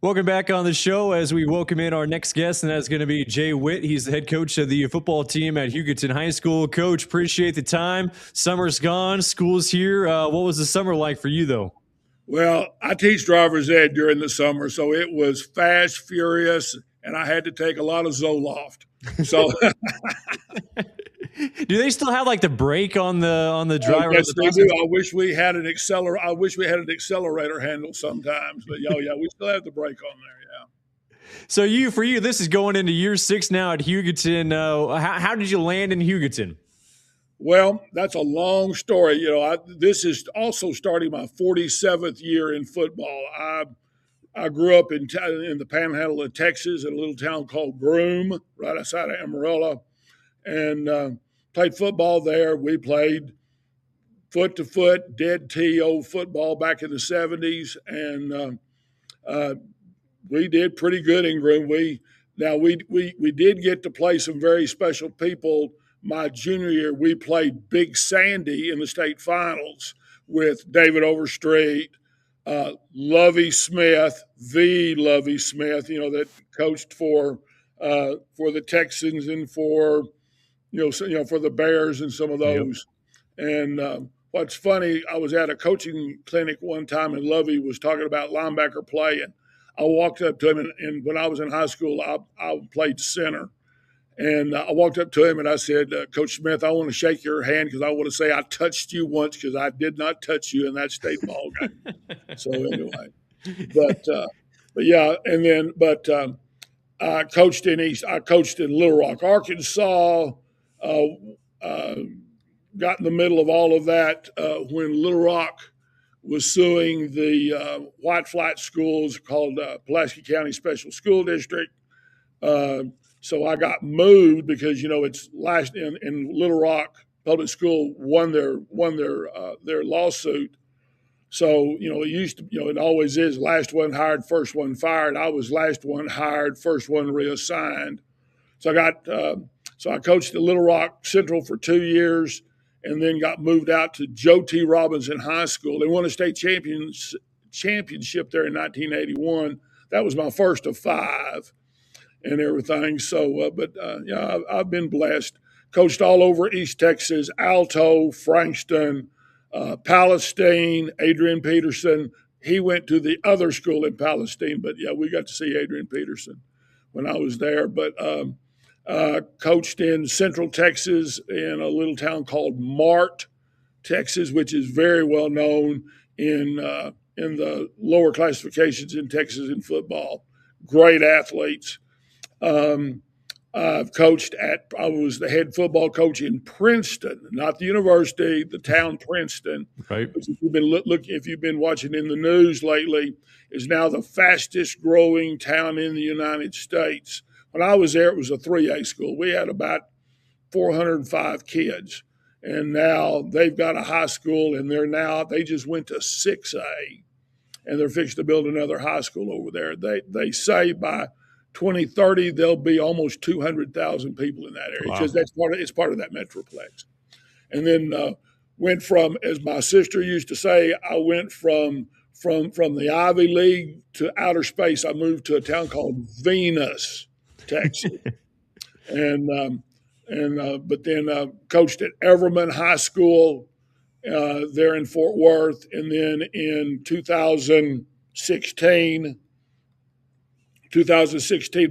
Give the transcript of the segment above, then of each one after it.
Welcome back on the show as we welcome in our next guest, and that's going to be Jay Witt. He's the head coach of the football team at Hugoton High School. Coach, appreciate the time. Summer's gone, school's here. What was the summer like for you, though? Well, I teach driver's ed during the summer, so it was fast, furious, and I had to take a lot of Zoloft. So Do they still have like the brake on the driver of yes, the they do. passenger? I wish we had an accelerator. I wish we had an accelerator handle sometimes, but yeah, we still have the brake on there. Yeah. So for you, this is going into year 6 now at Hugoton. How did you land in Hugoton? Well, that's a long story. This is also starting my 47th year in football. I grew up in the Panhandle of Texas in a little town called Groom, right outside of Amarillo, and played football there. We played foot to foot, dead TO football back in the 70s, and we did pretty good in Groom. We did get to play some very special people. My junior year, we played Big Sandy in the state finals with David Overstreet, Lovey Smith, the Lovey Smith, that coached for the Texans and for for the Bears and some of Yep. those. And what's funny, I was at a coaching clinic one time, and Lovey was talking about linebacker play, and I walked up to him, and when I was in high school, I played center. And I walked up to him and I said, Coach Smith, I want to shake your hand because I want to say I touched you once because I did not touch you in that state ball game. So anyway, but yeah, and then I coached in Little Rock, Arkansas. Uh, uh, got in the middle of all of that when Little Rock was suing the white flat schools called Pulaski County Special School District. So I got moved because it's last in Little Rock Public School won their lawsuit. So it used to it always is last one hired, first one fired. I was last one hired, first one reassigned. So I coached at Little Rock Central for 2 years, and then got moved out to Joe T. Robinson High School. They won a state championship there in 1981. That was my first of 5 and everything. So, yeah, I've been blessed. Coached all over East Texas, Alto, Frankston, Palestine, Adrian Peterson. He went to the other school in Palestine, but yeah, we got to see Adrian Peterson when I was there. But coached in Central Texas in a little town called Mart, Texas, which is very well known in the lower classifications in Texas in football. Great athletes. I've I was the head football coach in Princeton, not the university, the town Princeton, Right. which if you've been watching in the news lately, is now the fastest growing town in the United States. When I was there, it was a 3A school. We had about 405 kids, and now they've got a high school, and they just went to 6A, and they're fixing to build another high school over there. They say by 2030 there'll be almost 200,000 people in that area because Wow. it's part of that metroplex. And then went from, as my sister used to say, I went from the Ivy League to outer space. I moved to a town called Venus, Texas, but then coached at Everman High School there in Fort Worth, and then in 2016,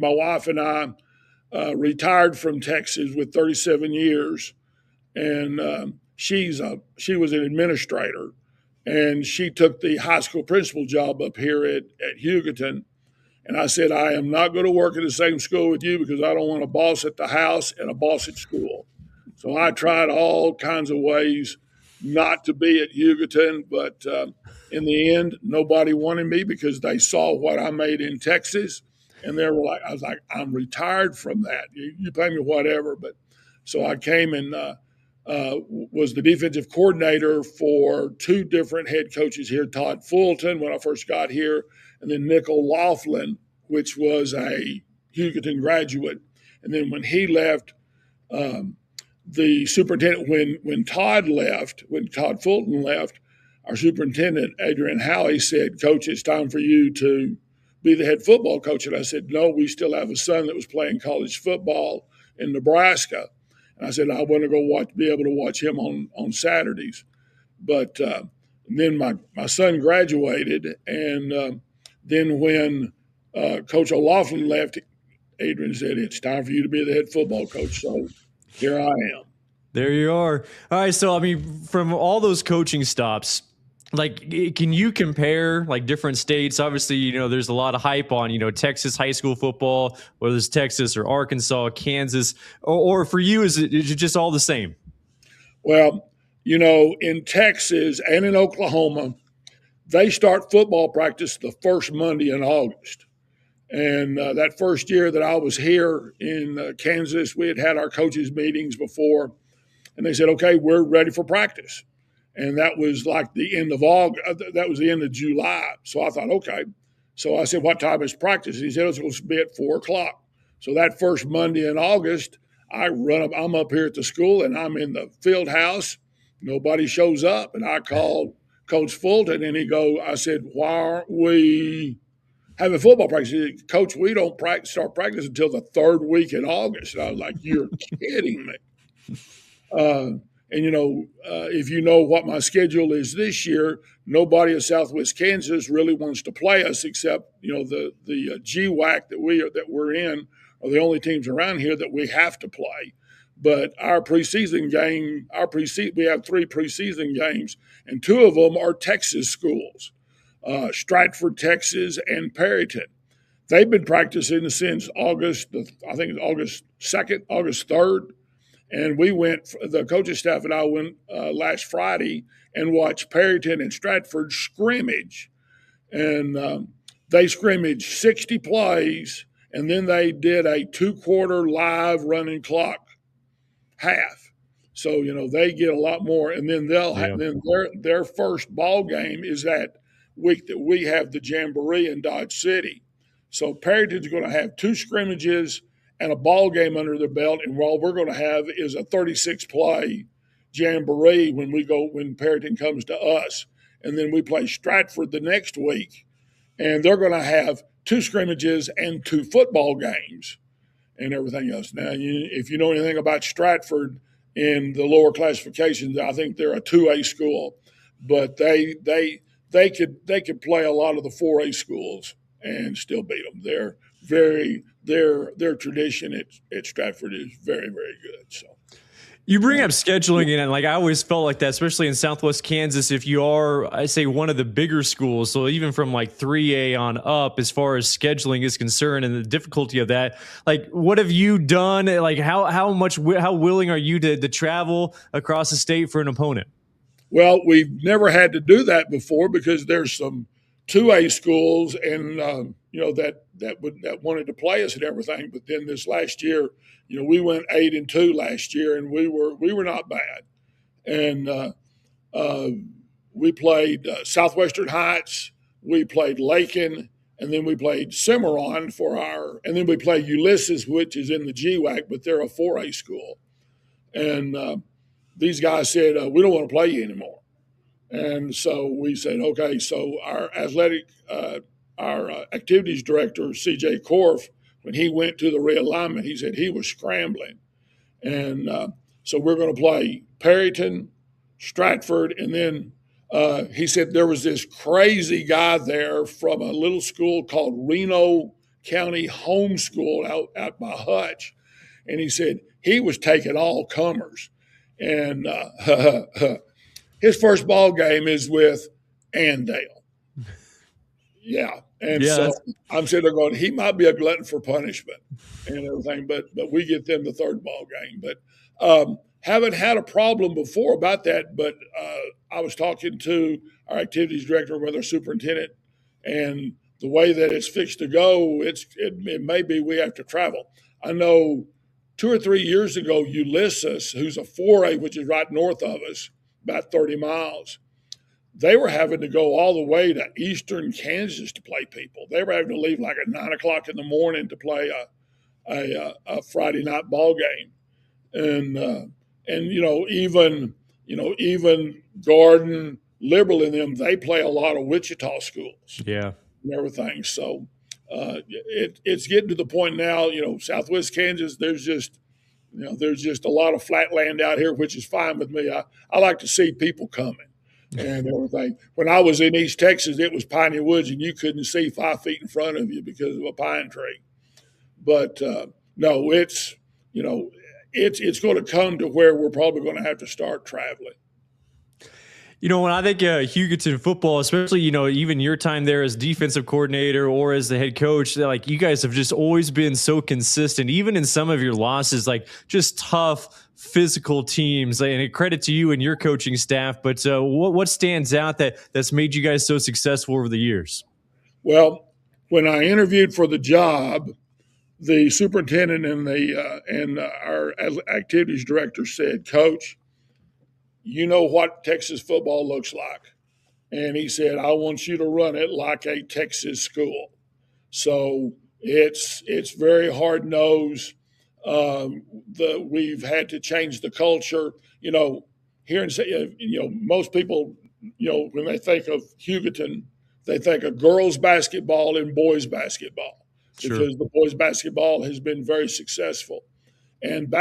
my wife and I retired from Texas with 37 years, and she was an administrator, and she took the high school principal job up here at Hugoton. And I said, I am not going to work at the same school with you because I don't want a boss at the house and a boss at school. So I tried all kinds of ways not to be at Hugoton, but in the end, nobody wanted me because they saw what I made in Texas. And I was like, I'm retired from that. You pay me whatever. But so I came and was the defensive coordinator for 2 different head coaches here, Todd Fulton when I first got here, and then Nick O'Laughlin, which was a Hugoton graduate. And then when he left, the superintendent, when Todd Fulton left, our superintendent, Adrian Howey, said, Coach, it's time for you to be the head football coach? And I said, no, we still have a son that was playing college football in Nebraska. And I said, I want to be able to watch him on Saturdays. But then my son graduated, and then when Coach O'Loughlin left, Adrian said, it's time for you to be the head football coach. So here I am. There you are. All right. So, I mean, from all those coaching stops, like, can you compare like different states? Obviously, you know, there's a lot of hype on, you know, Texas high school football, whether it's Texas or Arkansas, Kansas, or for you, is it just all the same? Well, you know, in Texas and in Oklahoma, they start football practice the first Monday in August. And that first year that I was here in Kansas, we had our coaches' meetings before, and they said, okay, we're ready for practice. And that was like the end of August. That was the end of July. So I thought, okay. So I said, what time is practice? He said, it's supposed to be at 4 o'clock. So that first Monday in August, I'm up here at the school, and I'm in the field house. Nobody shows up. And I called Coach Fulton, and I said, why aren't we having football practice? He said, Coach, we don't start practice until the third week in August. And I was like, you're kidding me. And, you know, if you know what my schedule is this year, nobody in Southwest Kansas really wants to play us except, you know, the GWAC that we're in are the only teams around here that we have to play. But our preseason game, we have 3 preseason games, and 2 of them are Texas schools, Stratford, Texas, and Perryton. They've been practicing since August 2nd, August 3rd. And the coaching staff and I went last Friday and watched Perryton and Stratford scrimmage. And they scrimmaged 60 plays, and then they did a 2-quarter live running clock half. So, you know, they get a lot more. And then then their first ball game is that week that we have the Jamboree in Dodge City. So Perryton's going to have 2 scrimmages and a ball game under their belt, and all we're going to have is a 36-play Jamboree when Perryton comes to us. And then we play Stratford the next week, and they're going to have 2 scrimmages and 2 football games and everything else. Now, if you know anything about Stratford in the lower classifications, I think they're a 2A school, but they could play a lot of the 4A schools and still beat them. Their tradition at Stratford is very, very good. So you bring up scheduling, and like I always felt like that, especially in Southwest Kansas, if you are, I say, one of the bigger schools, so even from like 3A on up, as far as scheduling is concerned and the difficulty of that, like what have you done? Like how willing are you to travel across the state for an opponent? Well, we've never had to do that before because there's some 2A schools and you know that wanted to play us and everything. But then this last year, you know, we went 8-2 last year, and we were not bad. And we played Southwestern Heights, we played Lakin, and then we played Cimarron and then we played Ulysses, which is in the GWAC, but they're a 4A school. And these guys said, we don't want to play you anymore. And so we said, okay. So our activities director, C.J. Korf, when he went to the realignment, he said he was scrambling. And so we're going to play Perryton, Stratford, and then he said there was this crazy guy there from a little school called Reno County Homeschool out by Hutch. And he said he was taking all comers. And his first ball game is with Andale. Yeah. And so I'm sitting there going, he might be a glutton for punishment and everything, but we get them the third ball game. But haven't had a problem before about that. But I was talking to our activities director with our superintendent, and the way that it's fixed to go, it may be we have to travel. I know 2 or 3 years ago, Ulysses, who's a 4A, which is right north of us, about 30 miles, they were having to go all the way to eastern Kansas to play people. They were having to leave like at 9 o'clock in the morning to play a Friday night ball game. And even Garden, Liberal, and them, they play a lot of Wichita schools. Yeah. And everything. So it's getting to the point now. Southwest Kansas, there's just a lot of flat land out here, which is fine with me. I like to see people coming and everything. When I was in East Texas, it was piney woods, and you couldn't see 5 feet in front of you because of a pine tree. But no, it's going to come to where we're probably going to have to start traveling. When I think Hugoton football, especially, even your time there as defensive coordinator or as the head coach, like you guys have just always been so consistent, even in some of your losses, like just tough, physical teams. And a credit to you and your coaching staff. But what stands out that's made you guys so successful over the years? Well, when I interviewed for the job, the superintendent and our activities director said, "Coach, you know what Texas football looks like." And he said, "I want you to run it like a Texas school." So it's very hard nosed. We've had to change the culture. Here in most people, when they think of Hugoton, they think of girls basketball and boys basketball because the boys basketball has been very successful. And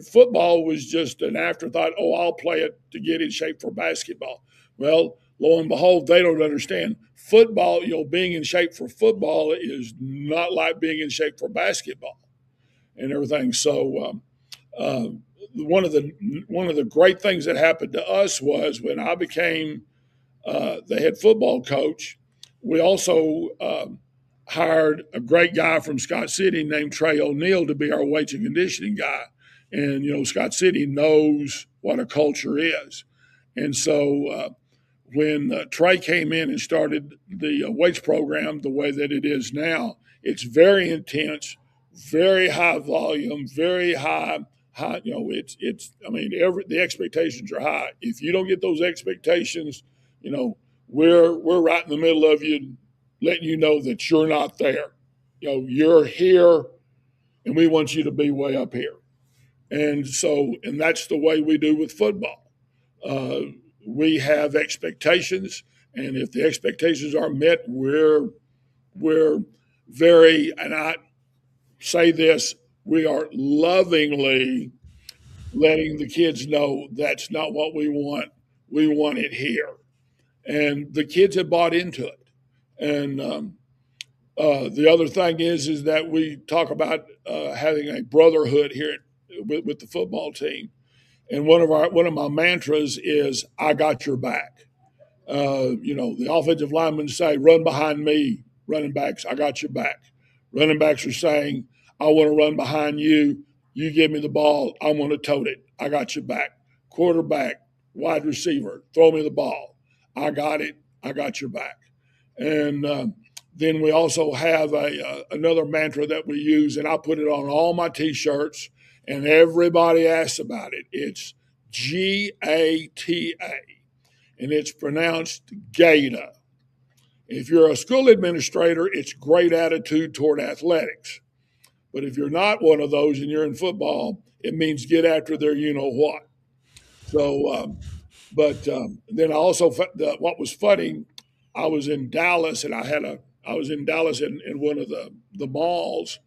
football was just an afterthought. Oh, I'll play it to get in shape for basketball. Well, lo and behold, they don't understand football. Being in shape for football is not like being in shape for basketball and everything. So, one of the great things that happened to us was when I became the head football coach. We also hired a great guy from Scott City named Trey O'Neill to be our weights and conditioning guy. And, Scott City knows what a culture is. And so when Trey came in and started the weights program the way that it is now, it's very intense, very high volume, very high. The expectations are high. If you don't get those expectations, we're right in the middle of you, letting you know that you're not there. You're here, and we want you to be way up here. And that's the way we do with football. We have expectations, and if the expectations are met, we're very, and I say this, we are lovingly letting the kids know that's not what we want. We want it here. And the kids have bought into it. And the other thing is that we talk about having a brotherhood here with the football team. And one of my mantras is, "I got your back." The offensive linemen say, "Run behind me," running backs, "I got your back." Running backs are saying, "I want to run behind you. You give me the ball. I want to tote it. I got your back." Quarterback, wide receiver, throw me the ball. I got it. I got your back. And then we also have another mantra that we use, and I put it on all my T-shirts, and everybody asks about it. It's GATA, and it's pronounced GATA. If you're a school administrator, it's great attitude toward athletics. But if you're not one of those and you're in football, it means get after their you-know-what. So, then I also, what was funny, I was in Dallas, and I was in Dallas in one of the malls,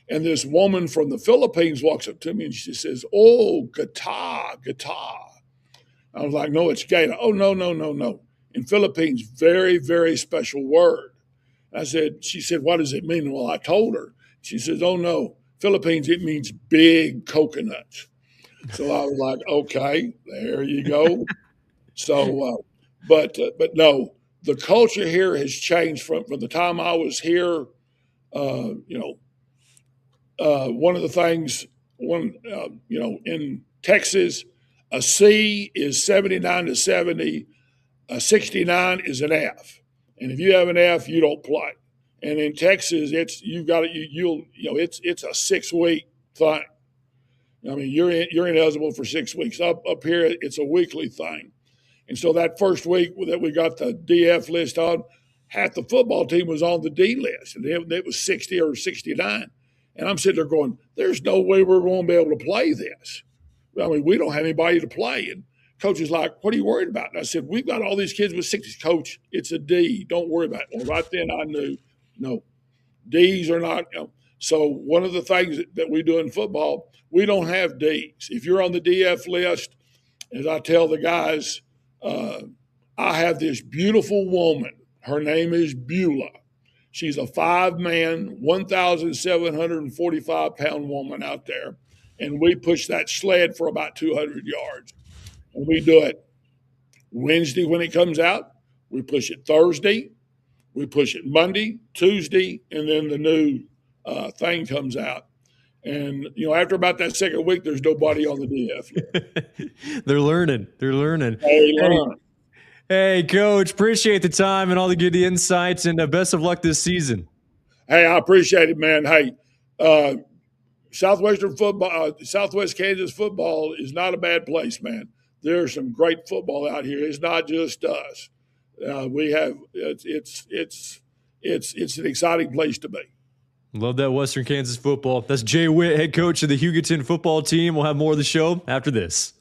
and this woman from the Philippines walks up to me and she says, "Oh, guitar." I was like, "No, it's gator." "Oh, no. In Philippines, very, very special word." She said, "What does it mean?" Well, I told her. She says, "Oh, no, Philippines, it means big coconuts." So I was like, "Okay, there you go." So, but no, the culture here has changed from the time I was here. One of the things, in Texas, a C is 79 to 70. A 69 is an F, and if you have an F, you don't play. And in Texas, it's a 6-week thing. I mean, you're ineligible for 6 weeks. Up here, it's a weekly thing. And so that first week that we got the DF list on, half the football team was on the D list, and it was 60 or 69. And I'm sitting there going, "There's no way we're going to be able to play this. I mean, we don't have anybody to play." And coach is like, "What are you worried about?" And I said, "We've got all these kids with 60s. Coach, it's a D. Don't worry about it." Well, right then I knew, no, D's are not. So one of the things that we do in football, we don't have D's. If you're on the DF list, as I tell the guys, I have this beautiful woman. Her name is Beulah. She's a 5-man, 1,745-pound woman out there, and we push that sled for about 200 yards. And we do it Wednesday when it comes out. We push it Thursday. We push it Monday, Tuesday, and then the new thing comes out. And, after about that second week, there's nobody on the DF yet. They're learning. They're learning. They learn. Hey, Coach, appreciate the time and all the good insights, and best of luck this season. Hey, I appreciate it, man. Hey, Southwestern football, Southwest Kansas football is not a bad place, man. There's some great football out here. It's not just us. We have it's an exciting place to be. Love that Western Kansas football. That's Jay Witt, head coach of the Hugoton football team. We'll have more of the show after this.